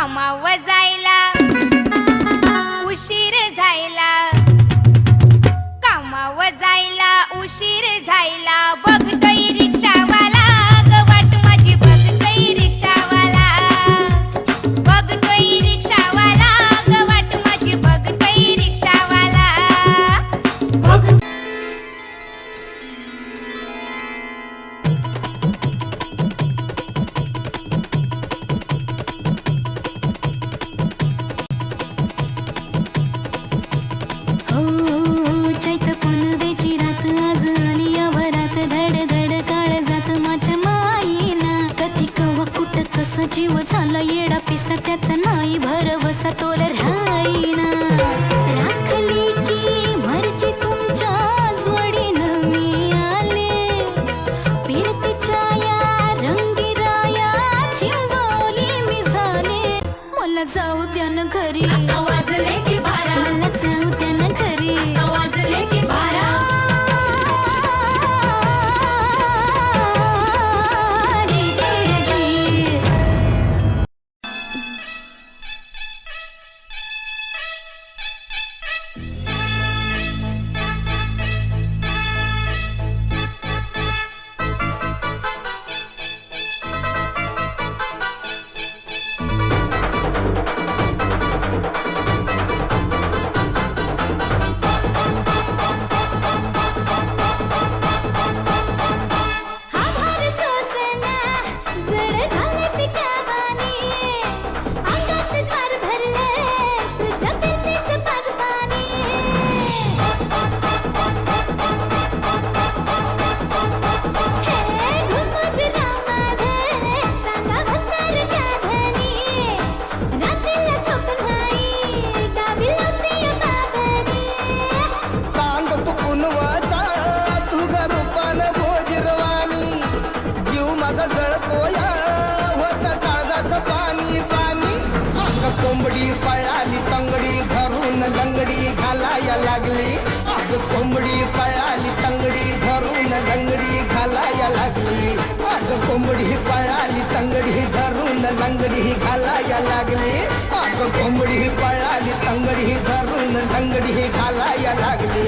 कामावर जायला उशीर झायला, कामावर जायला उशीर झायला, बघतोय रिक्षावाला ग वाट माझी, बघतोय रिक्षावाला, बघतोय रिक्षावाला ग वाट माझी, बघतोय रिक्षावाला बघ. जीव झाला येडा पिसा त्याचा नाही भरवसा तोल राहीना, राखली की मर्जी तुमच्या जोडीनं मी आले, फिरतीच्या या रंगीराया चिंबोली मी झाले, मला जाऊ द्या ना घरी, वाजले की बारा, मला जाऊ द्या ना घरी, वाजले की बारा. कोंबडी पळाली तंगडी धरून लंगडी घालाया लागली, अग कोंबडी पळाली तंगडी धरून लंगडी घालाया लागली, अग कोंबडी पळाली तंगडी धरून लंगडी घालाया लागली, अग कोंबडी पळाली तंगडी धरून लंगडी घालाया लागली.